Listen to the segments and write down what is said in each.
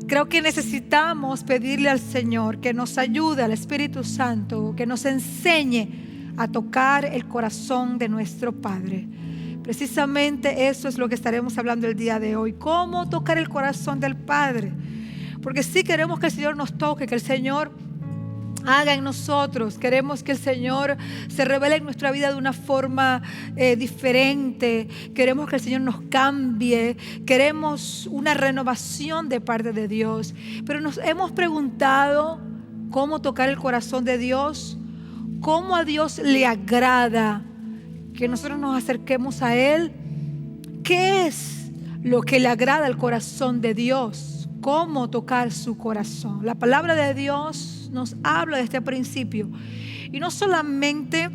Creo que necesitamos pedirle al Señor que nos ayude, al Espíritu Santo, que nos enseñe a tocar el corazón de nuestro Padre. Precisamente eso es lo que estaremos hablando el día de hoy. ¿Cómo tocar el corazón del Padre? Porque sí queremos que el Señor nos toque, que el Señor haga en nosotros. Queremos que el Señor se revele en nuestra vida de una forma diferente. Queremos que el Señor nos cambie. Queremos una renovación de parte de Dios. Pero nos hemos preguntado cómo tocar el corazón de Dios, cómo a Dios le agrada que nosotros nos acerquemos a Él. ¿Qué es lo que le agrada al corazón de Dios? ¿Cómo tocar su corazón? La palabra de Dios nos habla de este principio. Y no solamente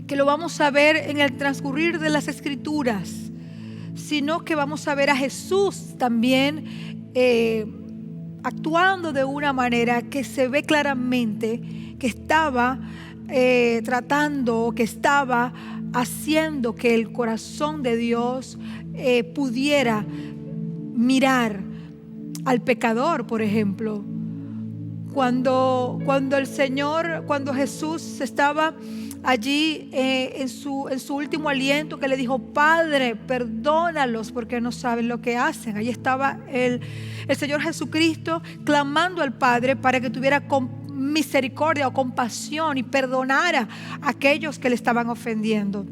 que lo vamos a ver en el transcurrir de las Escrituras, sino que vamos a ver a Jesús también actuando de una manera que se ve claramente que estaba tratando, que estaba haciendo que el corazón de Dios pudiera mirar al pecador. Por ejemplo, cuando Jesús estaba allí en su último aliento, que le dijo: Padre, perdónalos porque no saben lo que hacen. Allí estaba el Señor Jesucristo clamando al Padre para que tuviera misericordia o compasión y perdonara a aquellos que le estaban ofendiendo.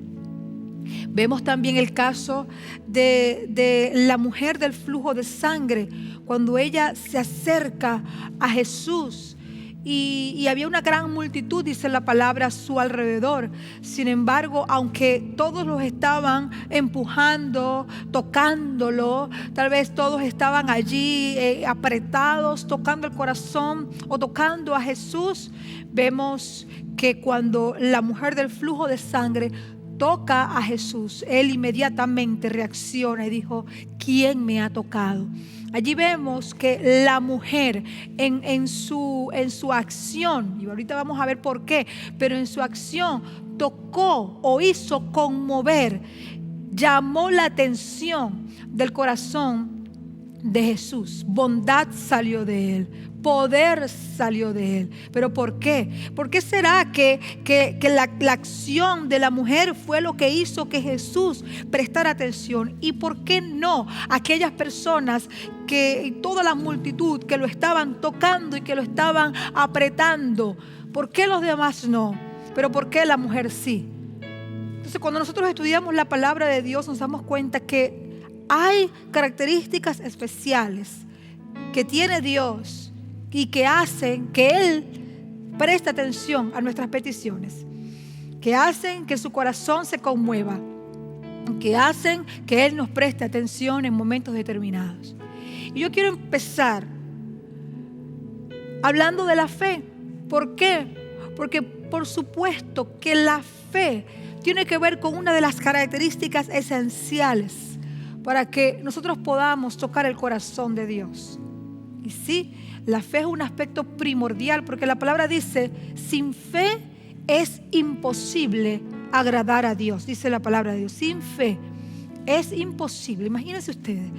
Vemos también el caso de la mujer del flujo de sangre, cuando ella se acerca a Jesús y había una gran multitud, dice la palabra, a su alrededor. Sin embargo, aunque todos los estaban empujando, tocándolo, tal vez todos estaban allí apretados, tocando el corazón o tocando a Jesús, vemos que cuando la mujer del flujo de sangre toca a Jesús, él inmediatamente reacciona y dijo: ¿quién me ha tocado? Allí vemos que la mujer en su acción, y ahorita vamos a ver por qué, pero en su acción tocó o hizo conmover, llamó la atención del corazón de Jesús. Bondad salió de él, poder salió de él. ¿Pero por qué? ¿Por qué será que la acción de la mujer fue lo que hizo que Jesús prestara atención? ¿Y por qué no aquellas personas y toda la multitud que lo estaban tocando y que lo estaban apretando? ¿Por qué los demás no? ¿Pero por qué la mujer sí? Entonces, cuando nosotros estudiamos la palabra de Dios, nos damos cuenta que hay características especiales que tiene Dios y que hacen que Él preste atención a nuestras peticiones, que hacen que su corazón se conmueva, que hacen que Él nos preste atención en momentos determinados. Y yo quiero empezar hablando de la fe. ¿Por qué? Porque por supuesto que la fe tiene que ver con una de las características esenciales para que nosotros podamos tocar el corazón de Dios. Y sí, la fe es un aspecto primordial, porque la palabra dice: sin fe es imposible agradar a Dios. Dice la palabra de Dios, sin fe es imposible. Imagínense ustedes,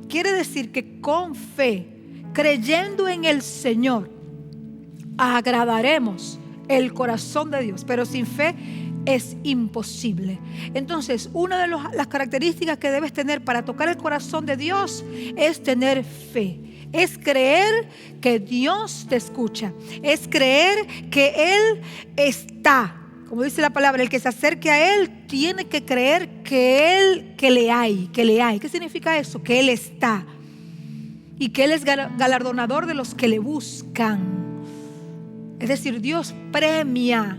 quiere decir que con fe, creyendo en el Señor, agradaremos el corazón de Dios, pero sin fe es imposible. Entonces, una de las características que debes tener para tocar el corazón de Dios es tener fe. Es creer que Dios te escucha. Es creer que Él está. Como dice la palabra, el que se acerque a Él tiene que creer que le hay. ¿Qué significa eso? Que Él está. Y que Él es galardonador de los que le buscan. Es decir, Dios premia.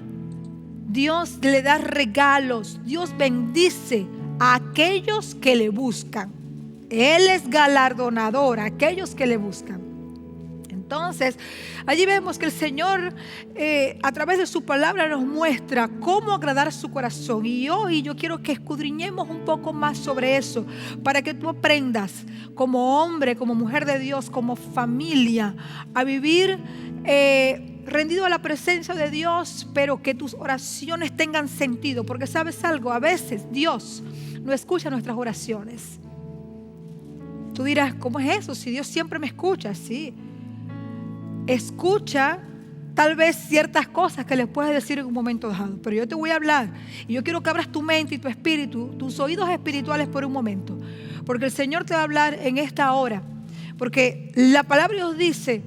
Dios le da regalos. Dios bendice a aquellos que le buscan. Él es galardonador a aquellos que le buscan. Entonces, allí vemos que el Señor a través de su palabra nos muestra cómo agradar su corazón. Y hoy yo quiero que escudriñemos un poco más sobre eso, para que tú aprendas como hombre, como mujer de Dios, como familia, a vivir rendido a la presencia de Dios, pero que tus oraciones tengan sentido. Porque sabes algo, a veces Dios no escucha nuestras oraciones. Tú dirás, ¿cómo es eso? Si Dios siempre me escucha. Sí, escucha tal vez ciertas cosas que les puedes decir en un momento dado, pero yo te voy a hablar y yo quiero que abras tu mente y tu espíritu, tus oídos espirituales por un momento, porque el Señor te va a hablar en esta hora, porque la palabra de Dios dice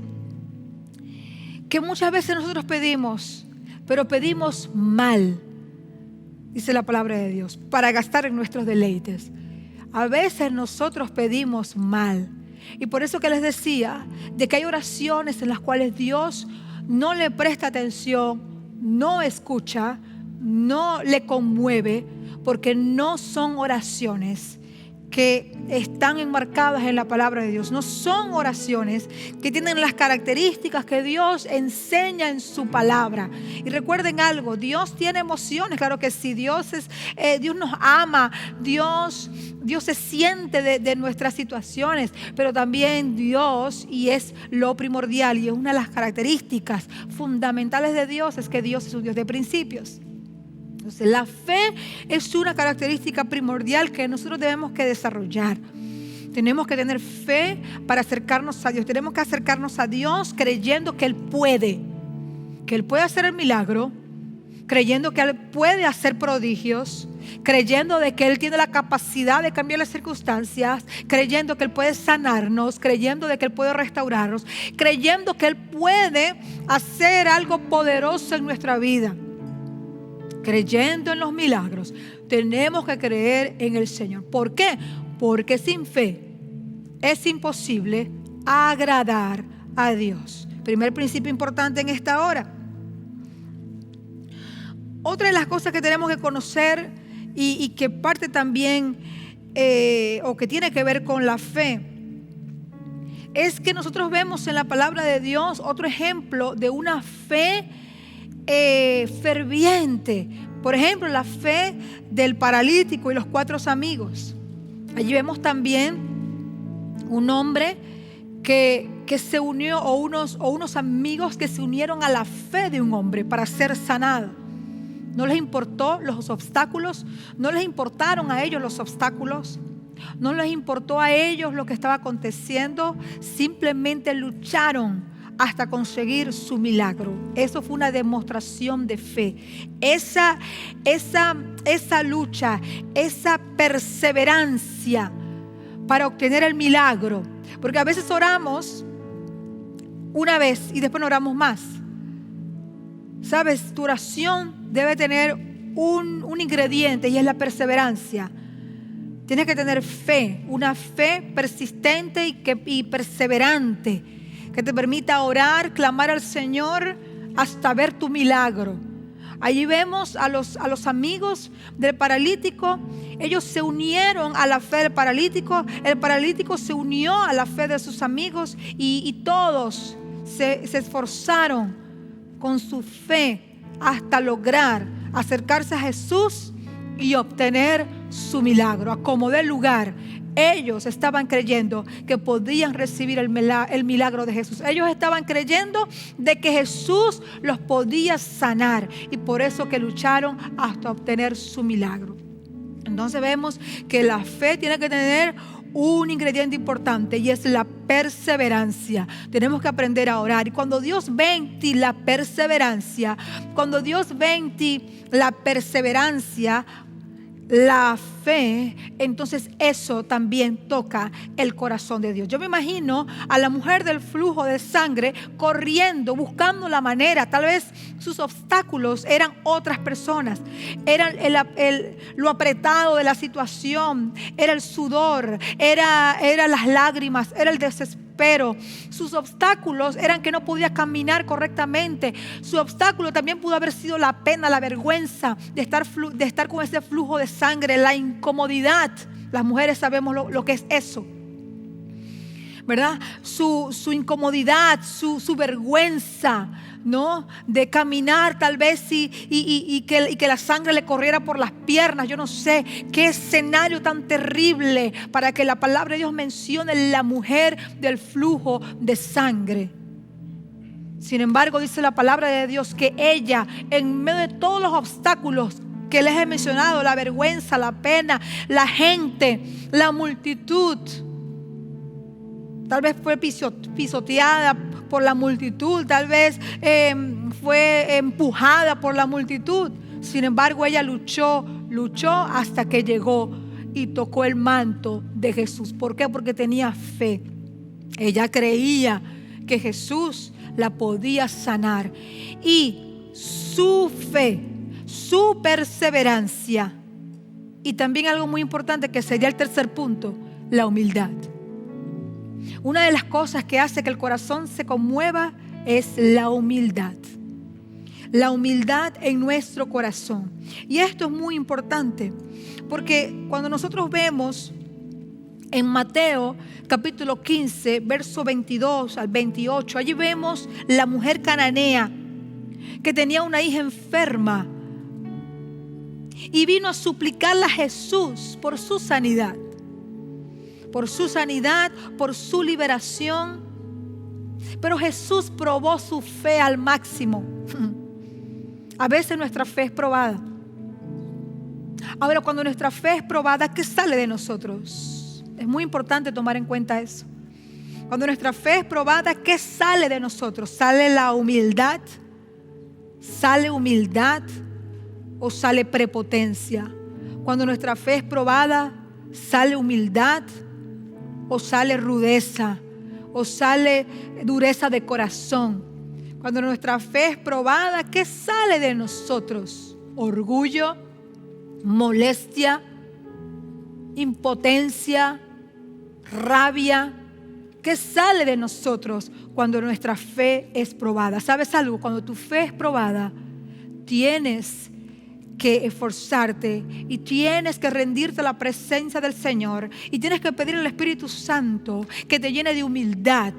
que muchas veces nosotros pedimos, pero pedimos mal, dice la palabra de Dios, para gastar en nuestros deleites. A veces nosotros pedimos mal, y por eso que les decía de que hay oraciones en las cuales Dios no le presta atención, no escucha, no le conmueve, porque no son oraciones que están enmarcadas en la palabra de Dios. No son oraciones que tienen las características que Dios enseña en su palabra. Y recuerden algo, Dios tiene emociones, claro que sí. Dios nos ama, Dios se siente de nuestras situaciones, pero también Dios, y es lo primordial y es una de las características fundamentales de Dios, es que Dios es un Dios de principios. Entonces, la fe es una característica primordial que nosotros debemos que desarrollar. Tenemos que tener fe para acercarnos a Dios. Tenemos que acercarnos a Dios creyendo que Él puede hacer el milagro, creyendo que Él puede hacer prodigios, creyendo de que Él tiene la capacidad de cambiar las circunstancias, creyendo que Él puede sanarnos, creyendo de que Él puede restaurarnos, creyendo que Él puede hacer algo poderoso en nuestra vida. Creyendo en los milagros, tenemos que creer en el Señor. ¿Por qué? Porque sin fe es imposible agradar a Dios. Primer principio importante en esta hora. Otra de las cosas que tenemos que conocer y que parte también o que tiene que ver con la fe es que nosotros vemos en la palabra de Dios otro ejemplo de una fe ferviente. Por ejemplo, la fe del paralítico y los 4 amigos. Allí vemos también un hombre que se unió, o unos amigos que se unieron a la fe de un hombre para ser sanado. No les importó los obstáculos, no les importaron a ellos los obstáculos, no les importó a ellos lo que estaba aconteciendo, simplemente lucharon hasta conseguir su milagro. Eso fue una demostración de fe. Esa lucha, esa perseverancia para obtener el milagro. Porque a veces oramos una vez y después no oramos más. Sabes, tu oración debe tener un ingrediente y es la perseverancia. Tienes que tener fe, una fe persistente y perseverante, que te permita orar, clamar al Señor hasta ver tu milagro. Allí vemos a los amigos del paralítico. Ellos se unieron a la fe del paralítico. El paralítico se unió a la fe de sus amigos y todos se esforzaron con su fe hasta lograr acercarse a Jesús y obtener su milagro. A como dé lugar, ellos estaban creyendo que podían recibir el milagro de Jesús. Ellos estaban creyendo de que Jesús los podía sanar, y por eso que lucharon hasta obtener su milagro. Entonces vemos que la fe tiene que tener un ingrediente importante, y es la perseverancia. Tenemos que aprender a orar, y cuando Dios ve en ti la perseverancia, cuando Dios ve en ti la perseverancia, la fe, entonces eso también toca el corazón de Dios. Yo me imagino a la mujer del flujo de sangre corriendo, buscando la manera. Tal vez sus obstáculos eran otras personas, eran lo apretado de la situación, era el sudor, era las lágrimas, era el desespero. Sus obstáculos eran que no podía caminar correctamente. Su obstáculo también pudo haber sido la pena, la vergüenza de estar con ese flujo de sangre, la incomodidad. Las mujeres sabemos lo que es eso, ¿verdad? Su incomodidad, su vergüenza, ¿no? De caminar tal vez y que la sangre le corriera por las piernas. Yo no sé qué escenario tan terrible para que la palabra de Dios mencione la mujer del flujo de sangre. Sin embargo, dice la palabra de Dios que ella, en medio de todos los obstáculos que les he mencionado, la vergüenza, la pena, la gente, la multitud, tal vez fue pisoteada por la multitud, tal vez fue empujada por la multitud. Sin embargo, ella luchó hasta que llegó y tocó el manto de Jesús. ¿Por qué? Porque tenía fe. Ella creía que Jesús la podía sanar. Y su fe, su perseverancia, y también algo muy importante que sería el tercer punto, la humildad. Una de las cosas que hace que el corazón se conmueva es la humildad. La humildad en nuestro corazón. Y esto es muy importante, porque cuando nosotros vemos en Mateo capítulo 15, verso 22 al 28, allí vemos la mujer cananea que tenía una hija enferma y vino a suplicarle a Jesús por su sanidad. Por su sanidad, por su liberación. Pero Jesús probó su fe al máximo. A veces nuestra fe es probada. Ahora, cuando nuestra fe es probada, ¿qué sale de nosotros? Es muy importante tomar en cuenta eso. Cuando nuestra fe es probada, ¿qué sale de nosotros? ¿Sale la humildad? ¿Sale humildad o sale prepotencia? Cuando nuestra fe es probada, ¿sale humildad o sale rudeza o sale dureza de corazón? Cuando nuestra fe es probada, ¿qué sale de nosotros? Orgullo, molestia, impotencia, rabia. ¿Qué sale de nosotros cuando nuestra fe es probada? ¿Sabes algo? Cuando tu fe es probada, tienes que esforzarte y tienes que rendirte a la presencia del Señor y tienes que pedir al Espíritu Santo que te llene de humildad.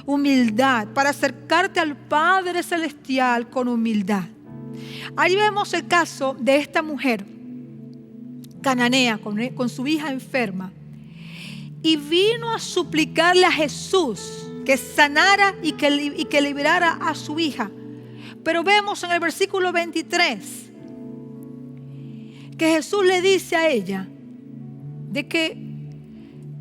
Humildad para acercarte al Padre Celestial con humildad. Ahí vemos el caso de esta mujer cananea con su hija enferma y vino a suplicarle a Jesús que sanara y que liberara a su hija. Pero vemos en el versículo 23 que Jesús le dice a ella de que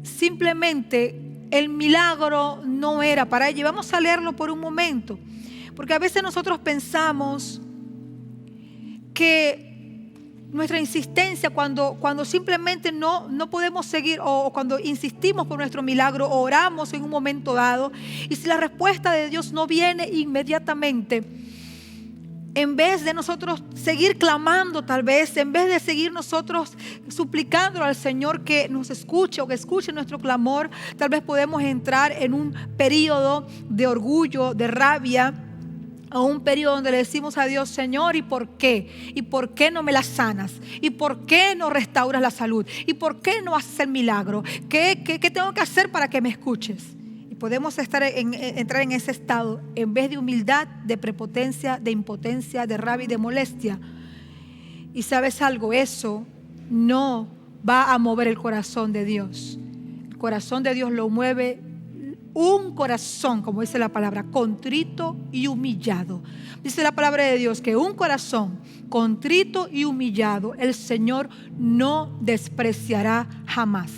simplemente el milagro no era para ella. Vamos a leerlo por un momento, porque a veces nosotros pensamos que nuestra insistencia cuando simplemente no podemos seguir o cuando insistimos por nuestro milagro, oramos en un momento dado y si la respuesta de Dios no viene inmediatamente, en vez de nosotros seguir clamando tal vez, en vez de seguir nosotros suplicándole al Señor que nos escuche o que escuche nuestro clamor, tal vez podemos entrar en un periodo de orgullo, de rabia, o un periodo donde le decimos a Dios, Señor, ¿y por qué? ¿Y por qué no me la sanas? ¿Y por qué no restauras la salud? ¿Y por qué no haces el milagro? ¿Qué tengo que hacer para que me escuches? Y podemos entrar en ese estado en vez de humildad, de prepotencia, de impotencia, de rabia y de molestia. Y sabes algo, eso no va a mover el corazón de Dios. El corazón de Dios lo mueve un corazón, como dice la palabra, contrito y humillado. Dice la palabra de Dios que un corazón contrito y humillado el Señor no despreciará jamás.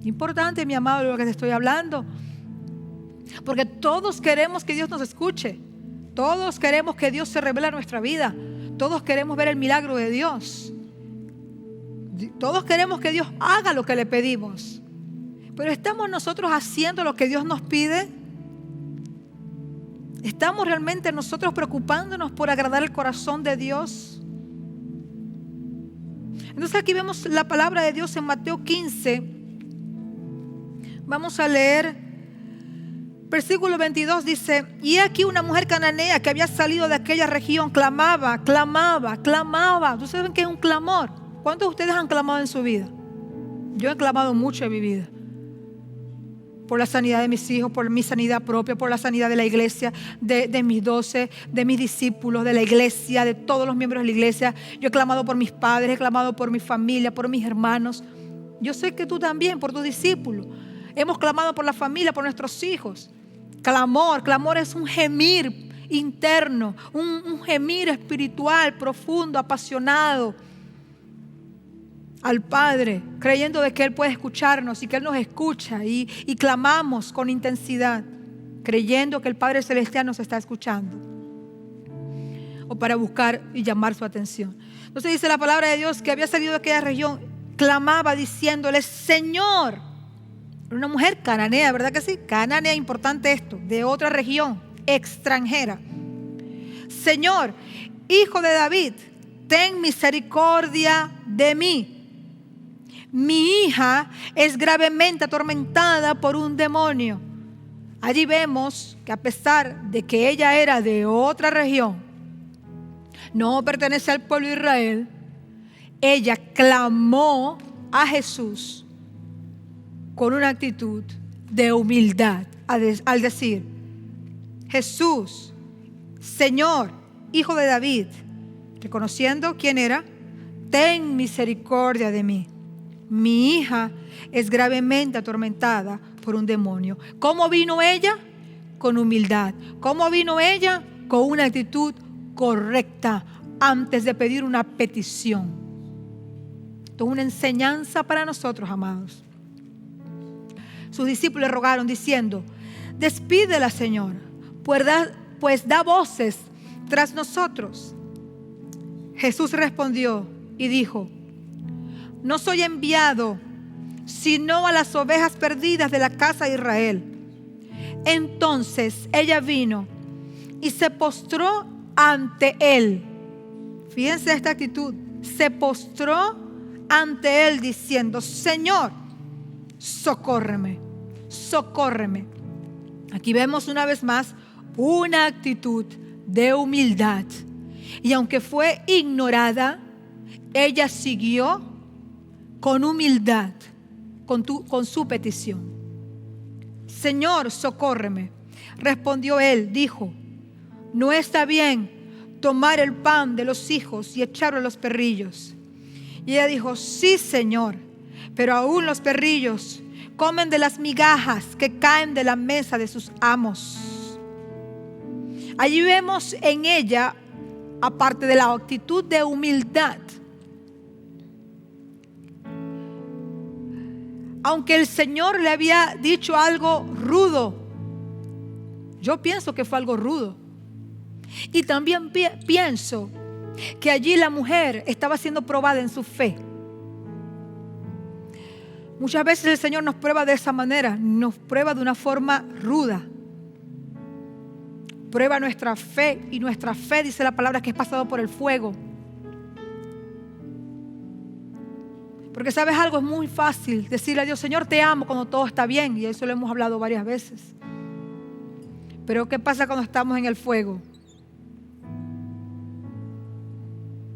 Importante, mi amado, lo que te estoy hablando, porque todos queremos que Dios nos escuche, todos queremos que Dios se revele en nuestra vida, todos queremos ver el milagro de Dios, todos queremos que Dios haga lo que le pedimos. Pero ¿estamos nosotros haciendo lo que Dios nos pide? ¿Estamos realmente nosotros preocupándonos por agradar el corazón de Dios? Entonces aquí vemos la palabra de Dios en Mateo 15. Vamos a leer versículo 22, dice: y aquí una mujer cananea que había salido de aquella región clamaba. ¿Ustedes saben qué es un clamor? ¿Cuántos de ustedes han clamado en su vida? Yo he clamado mucho en mi vida. Por la sanidad de mis hijos, por mi sanidad propia, por la sanidad de la iglesia, de mis 12, de mis discípulos, de la iglesia, de todos los miembros de la iglesia. Yo he clamado por mis padres, he clamado por mi familia, por mis hermanos. Yo sé que tú también, por tus discípulos. Hemos clamado por la familia, por nuestros hijos. Clamor es un gemir interno, un gemir espiritual, profundo, apasionado. al Padre, creyendo de que Él puede escucharnos y que Él nos escucha, y clamamos con intensidad, creyendo que el Padre Celestial nos está escuchando, o para buscar y llamar su atención. Entonces dice la palabra de Dios que había salido de aquella región, clamaba diciéndole: Señor. Una mujer cananea, ¿verdad que sí? Cananea, importante esto, de otra región, extranjera. Señor, Hijo de David, ten misericordia de mí. Mi hija es gravemente atormentada por un demonio. Allí vemos que a pesar de que ella era de otra región, no pertenece al pueblo de Israel, ella clamó a Jesús con una actitud de humildad, al decir: Jesús, Señor, Hijo de David, reconociendo quién era, ten misericordia de mí. Mi hija es gravemente atormentada por un demonio. ¿Cómo vino ella? Con humildad. ¿Cómo vino ella? Con una actitud correcta antes de pedir una petición. Esto es una enseñanza para nosotros, amados. Sus discípulos le rogaron diciendo: despídela, Señor, pues da voces tras nosotros. Jesús respondió y dijo: no soy enviado sino a las ovejas perdidas de la casa de Israel. Entonces ella vino y se postró ante él. Fíjense esta actitud. Se postró ante él diciendo: Señor, socórreme, socórreme. Aquí vemos una vez más una actitud de humildad. Y aunque fue ignorada, ella siguió con humildad con su petición. Señor, socórreme. Respondió él, dijo: no está bien tomar el pan de los hijos y echarlo a los perrillos. Y ella dijo: sí, Señor, pero aún los perrillos comen de las migajas que caen de la mesa de sus amos. Allí vemos en ella, aparte de la actitud de humildad, aunque el Señor le había dicho algo rudo, yo pienso que fue algo rudo. Y también pienso que allí la mujer estaba siendo probada en su fe. Muchas veces el Señor nos prueba de esa manera, nos prueba de una forma ruda. Prueba nuestra fe, y nuestra fe, dice la palabra, que es pasado por el fuego. Porque sabes algo, es muy fácil decirle a Dios: Señor, te amo, cuando todo está bien, y eso lo hemos hablado varias veces. Pero ¿qué pasa cuando estamos en el fuego?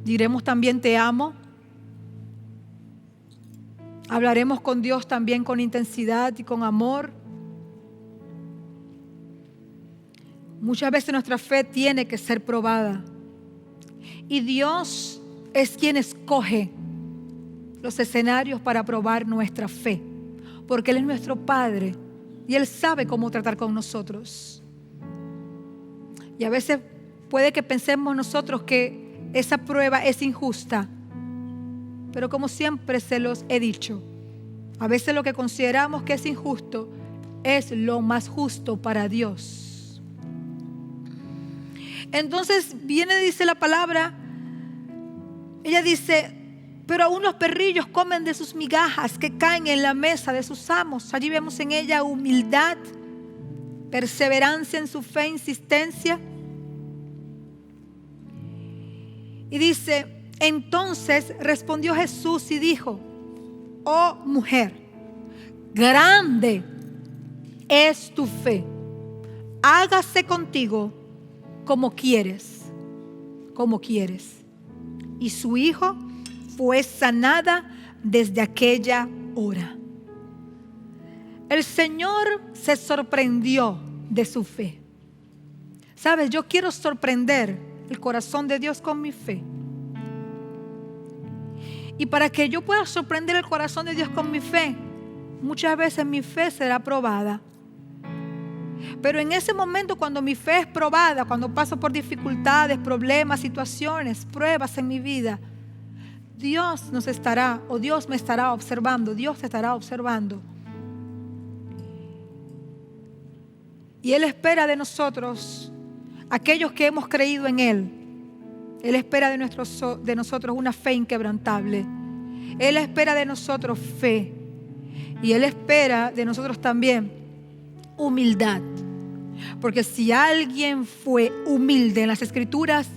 ¿Diremos también te amo? ¿Hablaremos con Dios también con intensidad y con amor? Muchas veces nuestra fe tiene que ser probada. Y Dios es quien escoge los escenarios para probar nuestra fe. Porque Él es nuestro Padre y Él sabe cómo tratar con nosotros. Y a veces puede que pensemos nosotros que esa prueba es injusta. Pero como siempre se los he dicho, a veces lo que consideramos que es injusto es lo más justo para Dios. Entonces viene, dice la palabra, ella dice: pero aún los perrillos comen de sus migajas que caen en la mesa de sus amos. Allí vemos en ella humildad, perseverancia en su fe, insistencia. Y dice: entonces respondió Jesús y dijo: oh mujer, grande es tu fe, hágase contigo como quieres, como quieres. Y su hijo fue sanada desde aquella hora. El Señor se sorprendió de su fe. ¿Sabes? Yo quiero sorprender el corazón de Dios con mi fe. Y para que yo pueda sorprender el corazón de Dios con mi fe, muchas veces mi fe será probada. Pero en ese momento, cuando mi fe es probada, cuando paso por dificultades, problemas, situaciones, pruebas en mi vida, Dios nos estará, o Dios me estará observando, Dios te estará observando. Y Él espera de nosotros, aquellos que hemos creído en Él, Él espera de nosotros una fe inquebrantable. Él espera de nosotros fe. Y Él espera de nosotros también humildad. Porque si alguien fue humilde en las Escrituras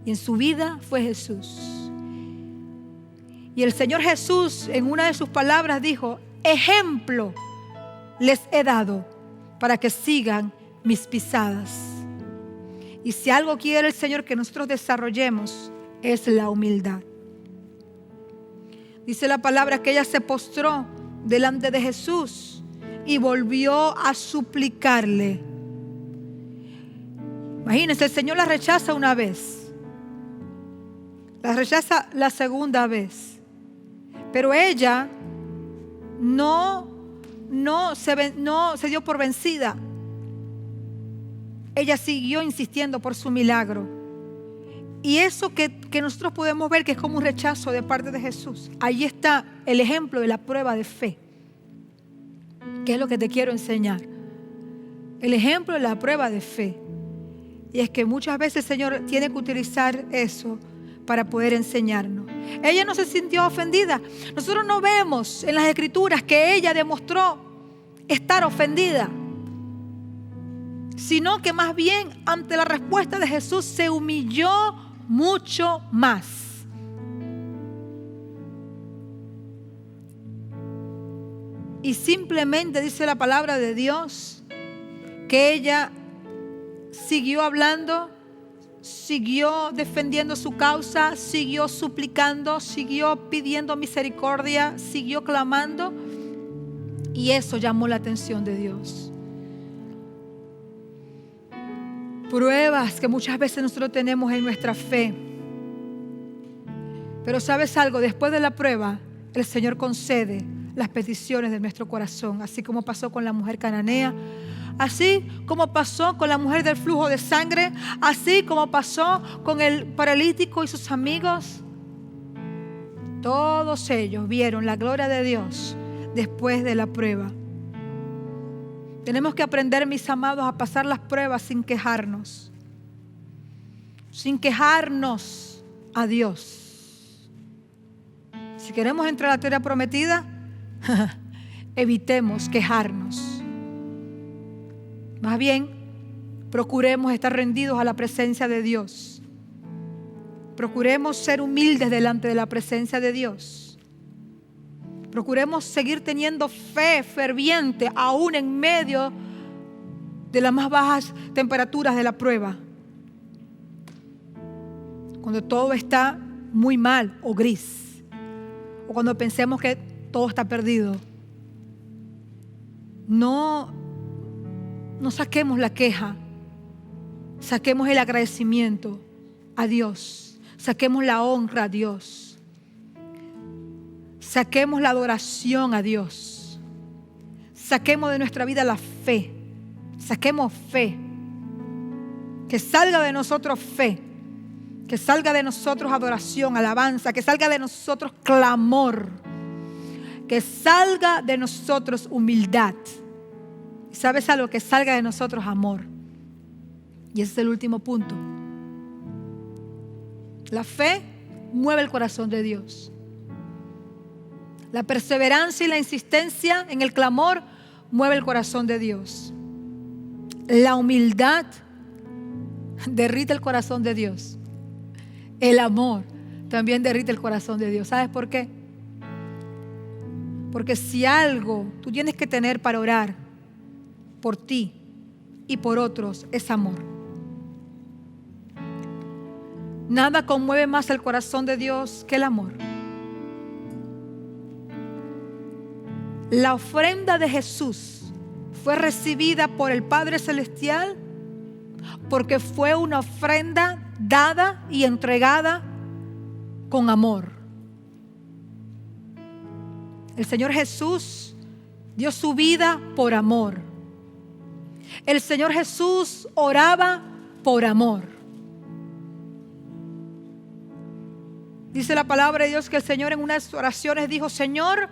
y en su vida, fue Jesús. Y el Señor Jesús en una de sus palabras dijo: ejemplo les he dado para que sigan mis pisadas. Y si algo quiere el Señor que nosotros desarrollemos, es la humildad. Dice la palabra que ella se postró delante de Jesús y volvió a suplicarle. Imagínense, el Señor la rechaza una vez, la rechaza la segunda vez, pero ella no se dio por vencida. Ella siguió insistiendo por su milagro. Y eso que nosotros podemos ver que es como un rechazo de parte de Jesús. Ahí está el ejemplo de la prueba de fe. ¿Qué es lo que te quiero enseñar? El ejemplo de la prueba de fe. Y es que muchas veces el Señor tiene que utilizar eso para poder enseñarnos. Ella no se sintió ofendida. Nosotros no vemos en las Escrituras que ella demostró estar ofendida, sino que más bien ante la respuesta de Jesús se humilló mucho más. Y simplemente dice la palabra de Dios que ella siguió hablando, siguió defendiendo su causa, siguió suplicando, siguió pidiendo misericordia, siguió clamando, y eso llamó la atención de Dios. Pruebas que muchas veces nosotros tenemos en nuestra fe. Pero ¿sabes algo? Después de la prueba, el Señor concede las peticiones de nuestro corazón, así como pasó con la mujer cananea, así como pasó con la mujer del flujo de sangre, así como pasó con el paralítico y sus amigos. Todos ellos vieron la gloria de Dios después de la prueba. Tenemos que aprender, mis amados, a pasar las pruebas sin quejarnos. Sin quejarnos a Dios. Si queremos entrar a la tierra prometida, evitemos quejarnos. Más bien, procuremos estar rendidos a la presencia de Dios. Procuremos ser humildes delante de la presencia de Dios. Procuremos seguir teniendo fe ferviente aún en medio de las más bajas temperaturas de la prueba. Cuando todo está muy mal o gris, o cuando pensemos que todo está perdido. No saquemos la queja, saquemos el agradecimiento a Dios, saquemos la honra a Dios. Saquemos la adoración a Dios. Saquemos de nuestra vida la fe. Saquemos fe. Que salga de nosotros fe. Que salga de nosotros adoración, alabanza. Que salga de nosotros clamor. Que salga de nosotros humildad. ¿Y sabes algo? Que salga de nosotros amor. Y ese es el último punto. La fe mueve el corazón de Dios. La perseverancia y la insistencia en el clamor mueve el corazón de Dios. La humildad derrite el corazón de Dios. El amor también derrite el corazón de Dios. ¿Sabes por qué? Porque si algo tú tienes que tener para orar por ti y por otros es amor. Nada conmueve más el corazón de Dios que el amor. La ofrenda de Jesús fue recibida por el Padre Celestial porque fue una ofrenda dada y entregada con amor. El Señor Jesús dio su vida por amor. El Señor Jesús oraba por amor. Dice la palabra de Dios que el Señor en unas oraciones dijo: Señor,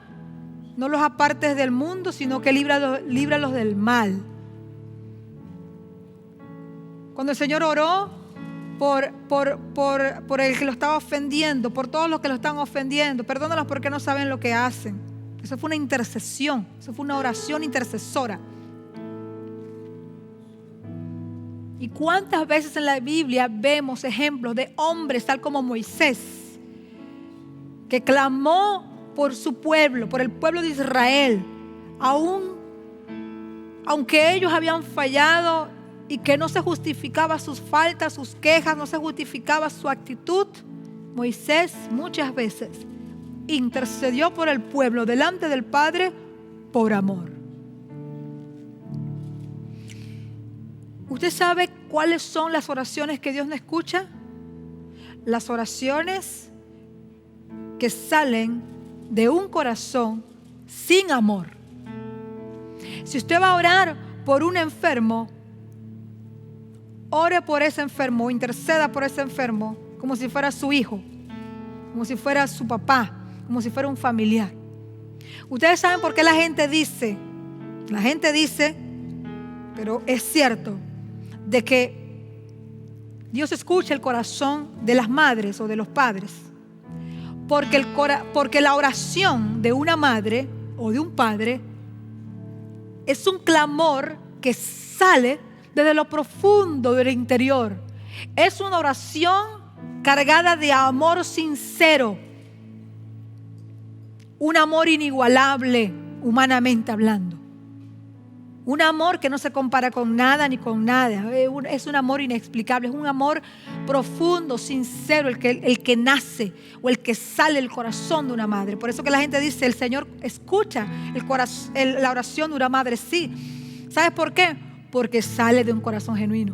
no los apartes del mundo, sino que líbralos del mal. Cuando el Señor oró por el que lo estaba ofendiendo, por todos los que lo están ofendiendo, perdónalos porque no saben lo que hacen. Eso fue una intercesión, eso fue una oración intercesora. ¿Y cuántas veces en la Biblia vemos ejemplos de hombres tal como Moisés, que clamó por su pueblo, por el pueblo de Israel, aunque ellos habían fallado y que no se justificaba sus faltas, sus quejas, no se justificaba su actitud? Moisés muchas veces intercedió por el pueblo delante del Padre por amor. ¿Usted sabe cuáles son las oraciones que Dios no escucha? Las oraciones que salen de un corazón sin amor. Si usted va a orar por un enfermo, ore por ese enfermo, interceda por ese enfermo como si fuera su hijo, como si fuera su papá, como si fuera un familiar. Ustedes saben por qué la gente dice, pero es cierto, de que Dios escucha el corazón de las madres o de los padres. Porque la oración de una madre o de un padre es un clamor que sale desde lo profundo del interior. Es una oración cargada de amor sincero, un amor inigualable, humanamente hablando. Un amor que no se compara con nada ni con nada. Es un amor inexplicable, es un amor profundo, sincero, el que nace o el que sale del corazón de una madre. Por eso que la gente dice: el Señor escucha la oración de una madre. Sí. ¿Sabes por qué? Porque sale de un corazón genuino.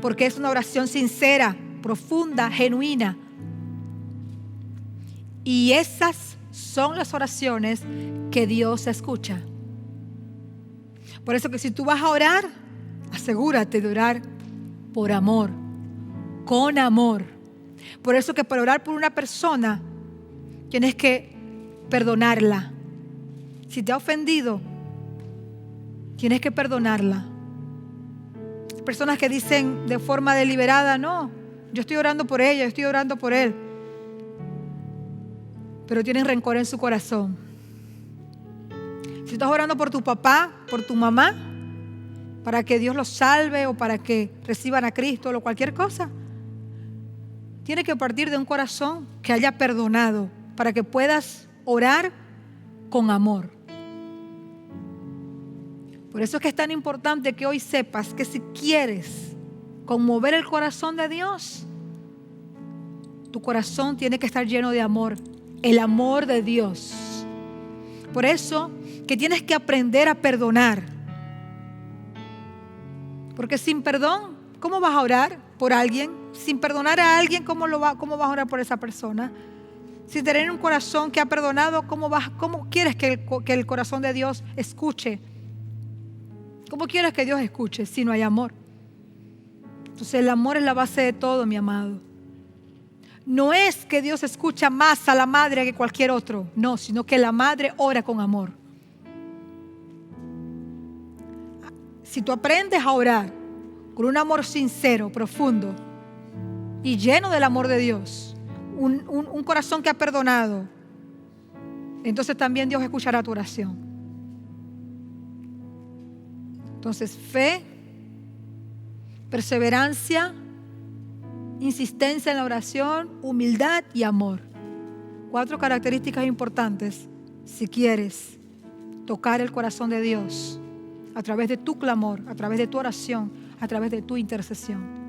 Porque es una oración sincera, profunda, genuina. Y esas son las oraciones que Dios escucha. Por eso que si tú vas a orar, asegúrate de orar por amor, con amor. Por eso que para orar por una persona tienes que perdonarla. Si te ha ofendido, tienes que perdonarla. Personas que dicen de forma deliberada: no, yo estoy orando por ella, yo estoy orando por él, pero tienen rencor en su corazón. Si estás orando por tu papá, por tu mamá, para que Dios los salve o para que reciban a Cristo o cualquier cosa, tiene que partir de un corazón que haya perdonado para que puedas orar con amor. Por eso es que es tan importante que hoy sepas que si quieres conmover el corazón de Dios, tu corazón tiene que estar lleno de amor, el amor de Dios. Por eso que tienes que aprender a perdonar. Porque sin perdón, ¿cómo vas a orar por alguien? Sin perdonar a alguien, ¿cómo vas a orar por esa persona? Sin tener un corazón que ha perdonado, ¿cómo quieres que el corazón de Dios escuche? ¿Cómo quieres que Dios escuche si no hay amor? Entonces el amor es la base de todo, mi amado. No es que Dios escucha más a la madre que cualquier otro, no, sino que la madre ora con amor. Si tú aprendes a orar con un amor sincero, profundo y lleno del amor de Dios, un corazón que ha perdonado, entonces también Dios escuchará tu oración. Entonces, fe, perseverancia, insistencia en la oración, humildad y amor. 4 características importantes si quieres tocar el corazón de Dios a través de tu clamor, a través de tu oración, a través de tu intercesión.